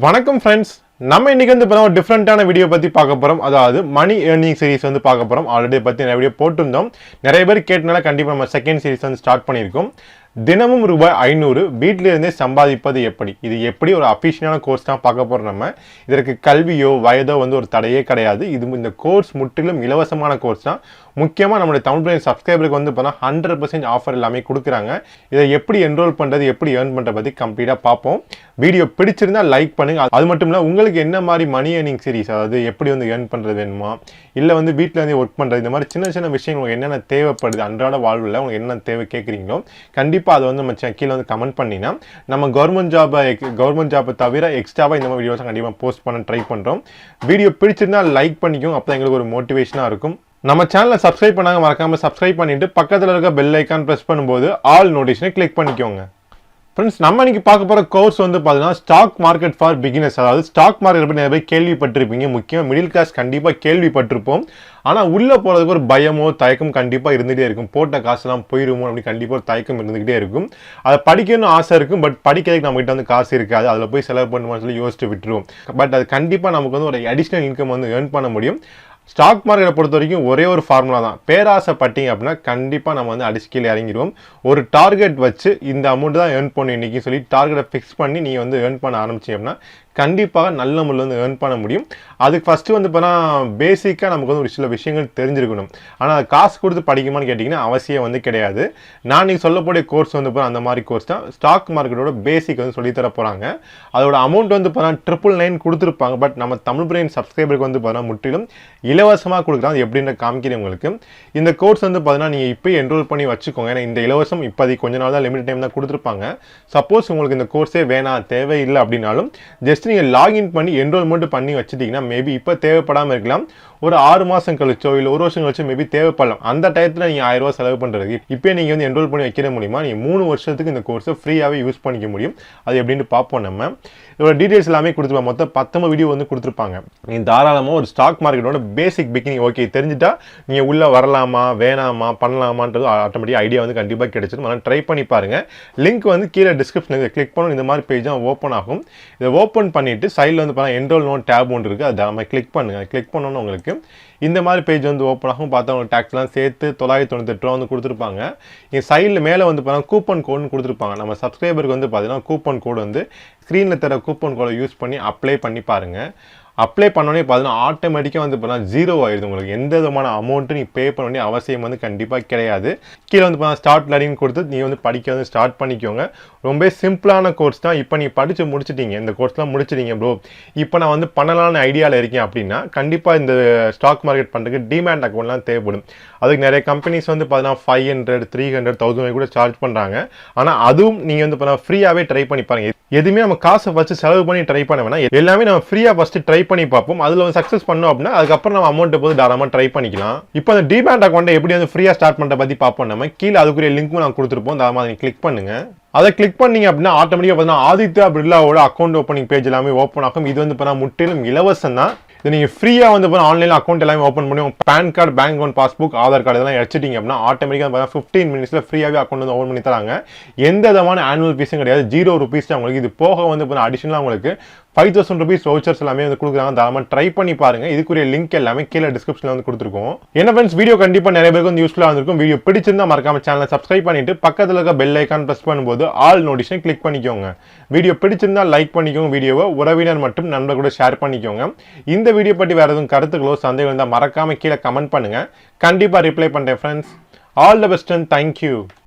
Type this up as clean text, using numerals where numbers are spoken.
வணக்கம் ஃப்ரெண்ட்ஸ், நம்ம இன்னைக்கு வந்து ஒரு டிஃப்ரெண்டான வீடியோ பற்றி பார்க்க போகிறோம். அதாவது மணி ஏர்னிங் சீரிஸ் வந்து பார்க்க போகிறோம். ஆல்ரெடி பற்றி நிறைய வீடியோ போட்டிருந்தோம். நிறைய பேர் கேட்டனால கண்டிப்பாக நம்ம செகண்ட் சீரிஸ் வந்து ஸ்டார்ட் பண்ணியிருக்கோம். தினமும் ரூபாய் 500 வீட்டில இருந்தே சம்பாதிப்பது எப்படி, இது எப்படி ஒரு அஃபிஷியலான கோர்ஸ் தான் பார்க்க போகிறோம். நம்ம இதற்கு கல்வியோ வயதோ வந்து ஒரு தடையே கிடையாது. இந்த கோர்ஸ் முற்றிலும் இலவசமான கோர்ஸ் தான். முக்கியமாக நம்மளுடைய தமிழ் பிரைன் சப்ஸ்கிரைபருக்கு வந்து பார்த்தா 100% ஆஃபர் எல்லாமே கொடுக்குறாங்க. இதை எப்படி என்ரோல் பண்ணுறது, எப்படி ஏர்ன் பண்ணுறது பற்றி கம்ப்ளீட்டாக பார்ப்போம். வீடியோ பிடிச்சிருந்தா லைக் பண்ணுங்க. அது மட்டும் இல்லை, உங்களுக்கு என்ன மாதிரி மணி ஏர்னிங் சீரிஸ், அதாவது எப்படி வந்து ஏர்ன் பண்ணுறது வேணுமா, இல்லை வந்து வீட்டில் வந்து ஒர்க் பண்ணுறது, இந்த மாதிரி சின்ன சின்ன விஷயங்கள் உங்களுக்கு என்னென்ன தேவைப்படுது, அன்றாட வாழ்வில் உங்களுக்கு என்ன தேவை கேட்குறீங்களோ கண்டிப்பாக அதை வந்து நம்ம கீழே வந்து கமெண்ட் பண்ணினா நம்ம கவர்மெண்ட் ஜாப்பை தவிர எக்ஸ்ட்ராவாக இந்த மாதிரி வீடியோஸ் கண்டிப்பாக போஸ்ட் பண்ண ட்ரை பண்ணுறோம். வீடியோ பிடிச்சிருந்தா லைக் பண்ணிக்கும், அப்போ எங்களுக்கு ஒரு மோட்டிவேஷனாக இருக்கும். நம்ம சேனலை சப்ஸ்கிரைப் பண்ணாங்க மறக்காம சப்ஸ்கிரைப் பண்ணிட்டு பக்கத்தில் இருக்க பெல் ஐக்கான் ப்ரெஸ் பண்ணும்போது ஆல் நோட்டிஃபிகேஷனை கிளிக் பண்ணிக்கோங்க. ஃப்ரெண்ட்ஸ், நம்ம இன்னைக்கு பார்க்க போகிற கோர்ஸ் வந்து பார்த்தீங்கன்னா ஸ்டாக் மார்க்கெட் ஃபார் பிகினர்ஸ். அதாவது ஸ்டாக் மார்க்கெட் பற்றி நிறைய பேர் கேள்விப்பட்டிருப்பீங்க. முக்கியமாக மிடில் கிளாஸ் கண்டிப்பாக கேள்விப்பட்டிருப்போம். ஆனால் உள்ளே போகிறதுக்கு ஒரு பயமோ தயக்கம் கண்டிப்பாக இருந்துகிட்டே இருக்கும். போட்ட காசுலாம் போயிடுமோ அப்படி கண்டிப்பாக ஒரு தயக்கம் இருந்துகிட்டே இருக்கும். அதை படிக்கணும்னு ஆசை இருக்கும், பட் படிக்கிறதுக்கு நம்மகிட்ட வந்து காசு இருக்காது. அதில் போய் செலவு பண்ணுவோம்னு சொல்லி யோசிச்சு விட்டுருவோம். பட் அது கண்டிப்பாக நமக்கு வந்து ஒரு அடிஷ்னல் இன்கம் வந்து ஏர்ன் பண்ண முடியும். ஸ்டாக் மார்க்கெட்டை பொறுத்த வரைக்கும் ஒரே ஒரு ஃபார்முலா தான். பேராசைப்பட்டீங்க அப்படின்னா கண்டிப்பாக நம்ம வந்து அடிச்சு கீழே இறங்கிடுவோம். ஒரு டார்கெட் வச்சு இந்த அமௌண்ட் தான் ஏர்ன் பண்ணணும் இன்றைக்கி சொல்லி டார்கெட்டை ஃபிக்ஸ் பண்ணி நீங்கள் வந்து ஏர்ன் பண்ண ஆரம்பிச்சிங்க அப்படின்னா கண்டிப்பாக நல்ல முறையில் வந்து ஏர்ன் பண்ண முடியும். அதுக்கு ஃபஸ்ட்டு வந்து இப்போ பேசிக்காக நமக்கு வந்து ஒரு சில விஷயங்கள் தெரிஞ்சிருக்கணும். ஆனால் அது காசு கொடுத்து படிக்குமான்னு கேட்டிங்கன்னா அவசியம் வந்து கிடையாது. நான் நீங்கள் சொல்லக்கூடிய கோர்ஸ் வந்து அந்த மாதிரி கோர்ஸ் தான். ஸ்டாக் மார்க்கெட்டோட பேசிக் வந்து சொல்லித்தர போகிறாங்க. அதோட அமௌண்ட் வந்து 999 கொடுத்துருப்பாங்க. பட் நம்ம தமிழ் பிரைன் சப்ஸ்கிரைபருக்கு வந்து முற்றிலும் இலவசமாக கொடுக்குறாங்க. அது எப்படின்ற காமிக்கிறேன் உங்களுக்கு. இந்த கோர்ஸ் வந்து நீங்கள் இப்போ என்ரோல் பண்ணி வச்சுக்கோங்க. ஏன்னா இந்த இலவசம் இப்போதைக்கு கொஞ்ச நாள் தான், லிமிட் டைம் தான் கொடுத்துருப்பாங்க. சப்போஸ் உங்களுக்கு இந்த கோர்ஸே வேணாம் தேவையில்லை அப்படின்னாலும் ஜஸ்ட் நீங்கள் லாகின் பண்ணி என்ரோல்மெண்ட் பண்ணி வச்சுட்டீங்கன்னா மேபி இப்போ தேவைப்படாமல் இருக்கலாம். ஒரு 6 மாதம் கழிச்சோ இல்லை ஒரு வருஷம் கழிச்சோ மேபி தேவைப்படலாம். அந்த டயத்தில் நீங்கள் 1000 ரூபா செலவு பண்ணுறது இப்போ நீங்கள் வந்து என்ரோல் பண்ணி வைக்கிற மூலிமா நீங்கள் 3 வருஷத்துக்கு இந்த கோர்ஸை ஃப்ரீயாகவே யூஸ் பண்ணிக்க முடியும். அது எப்படின்னு பார்ப்போம். நம்ம இதோட டீட்டெயில்ஸ் எல்லாமே கொடுத்துருப்பாங்க. மொத்தம் 19 வீடியோ வந்து கொடுத்துருப்பாங்க. நீங்கள் தாராளமாக ஒரு ஸ்டாக் மார்க்கெட்டோட பேசிக் பிகினிங் ஓகே தெரிஞ்சுட்டா நீங்கள் உள்ளே வரலாமா வேணாமா பண்ணலாமான்றது ஆட்டோமேட்டிக் ஐடியா வந்து கண்டிப்பாக கிடைச்சிடும். அதனால் ட்ரை பண்ணி பாருங்கள். லிங்க் வந்து கீழே டிஸ்கிரிப்ஷனில் கிளிக் பண்ணணும். இந்த மாதிரி பேஜ் தான் ஓப்பன் ஆகும். இதை ஓப்பன் பண்ணிவிட்டு சைடில் வந்து என்ரோல் நோட் டேப் ஒன்று இருக்குது. அதை நம்ம கிளிக் பண்ணுங்கள். கிளிக் பண்ணோன்னு உங்களுக்கு இந்த மாதிரி பேஜ் வந்து ஓப்பன் ஆகும். பார்த்தா உங்களுக்கு டேக்ஸ்லாம் சேர்த்து 998 ரூபா வந்து கொடுத்துருப்பாங்க. இங்கே சைடில் மேலே வந்து கூப்பன் கோடுன்னு கொடுத்துருப்பாங்க. நம்ம சப்ஸ்கிரைபருக்கு வந்து பார்த்தீங்கன்னா கூப்பன் கோடு வந்து ஸ்க்ரீனில் தர கூப்பன் கோடை யூஸ் பண்ணி அப்ளை பண்ணி பாருங்கள். அப்ளை பண்ணோடனே பார்த்தீங்கன்னா ஆட்டோமேட்டிக்காக வந்து ஜீரோ ஆயிடுது. உங்களுக்கு எந்த விதமான அமௌண்ட்டு நீங்கள் பே பண்ண வேண்டிய அவசியம் வந்து கண்டிப்பாக கிடையாது. கீழே வந்து ஸ்டார்ட் லேர்னிங் கொடுத்து நீங்கள் வந்து படிக்க வந்து ஸ்டார்ட் பண்ணிக்கோங்க. ரொம்ப சிம்பிளான கோர்ஸ் தான். இப்போ நீங்கள் படித்து முடிச்சிட்டீங்க, இந்த கோர்ஸ்லாம் முடிச்சிட்டீங்க ப்ரோ, இப்போ நான் வந்து பண்ணலான்னு ஐடியாவில் இருக்கேன் அப்படின்னா கண்டிப்பாக இந்த ஸ்டாக் மார்க்கெட் பண்ணுறதுக்கு டிமேட் அக்கௌண்ட்லாம் தேவைப்படும். அதுக்கு நிறைய கம்பெனிஸ் வந்து 500, 300, 1000 கூட சார்ஜ் பண்ணுறாங்க. ஆனால் அதுவும் நீங்கள் வந்து ஃப்ரீயாகவே ட்ரை பண்ணி பாருங்க. எதுவுமே நம்ம காசை வச்சு செலவு பண்ணி ட்ரை பண்ண வேணாம். எல்லாமே நம்ம ஃப்ரீயாக ஃபஸ்ட்டு ட்ரை பண்ணி பார்ப்போம். அதில் வந்து சக்ஸஸ் பண்ணோம் அப்படின்னா அதுக்கப்புறம் நம்ம அமௌண்ட்டை போது தாராளமாக ட்ரை பண்ணிக்கலாம். இப்போ அந்த டிமேட் அக்கௌண்ட்டை எப்படி வந்து ஃப்ரீயாக ஸ்டார்ட் பண்ணுற பற்றி பார்ப்போம். நம்ம கீழே அதுக்குரிய லிங்க்கும் நான் கொடுத்துருப்போம். தாராளமாக நீங்கள் கிளிக் பண்ணுங்க. அதை கிளிக் பண்ணீங்க அப்படின்னா ஆட்டோமேட்டிக்காக பார்த்தீங்கன்னா ஆதித்யா பிர்லாவோட அக்கௌண்ட் ஓப்பனிங் பேஜ் எல்லாமே ஓப்பன் ஆகும். இது வந்து முற்றிலும் இலவசம் தான். இது நீங்கள் ஃப்ரீயாக வந்து ஆன்லைனில் அக்கௌண்ட் எல்லாமே ஓப்பன் பண்ணி உங்கள் pan card, bank account, passbook, Aadhaar card இதெல்லாம் எடுத்துட்டீங்க அப்படின்னா ஆட்டோமேட்டிக்காக 15 மினிட்ஸில் ஃப்ரீயாகவே அக்கௌண்ட் வந்து ஓப்பன் பண்ணி தராங்க. எந்த விதமான ஆனுவல் ஃபீஸும் கிடையாது. 0 ரூபீஸ் தான் உங்களுக்கு. இது போக வந்து அடிஷனலாக உங்களுக்கு 5000 ரூபீஸ் வவுச்சர்ஸ் எல்லாமே வந்து கொடுக்குறாங்க. தாராளமாக ட்ரை பண்ணி பாருங்க. இதுக்குரிய லிங்க் எல்லாமே கீழே டிஸ்கிரிப்ஷனில் வந்து கொடுத்துருக்கோம். என்ன ஃப்ரெண்ட்ஸ், வீடியோ கண்டிப்பாக நிறைய பேருக்கு வந்து யூஸ்ஃபுல்லாக இருந்திருக்கும். வீடியோ பிடிச்சிருந்தா மறக்காம சேனலை சப்ஸ்கிரைப் பண்ணிட்டு பக்கத்தில் இருக்க பெல் ஐக்கான் ப்ரெஸ் பண்ணும்போது ஆல் நோட்டிஃபிகேஷன் கிளிக் பண்ணிக்கோங்க. வீடியோ பிடிச்சிருந்தா லைக் பண்ணிக்கோங்க. வீடியோவை உறவினர் மற்றும் நண்பர் கூட ஷேர் பண்ணிக்கோங்க. இந்த வீடியோ பற்றி வேறு எதுவும் கருத்துக்களோ சந்தேகம் இருந்தால் மறக்காம கீழே கமெண்ட் பண்ணுங்க. கண்டிப்பாக ரிப்ளை பண்ணுறேன் friends. All the best and thank you.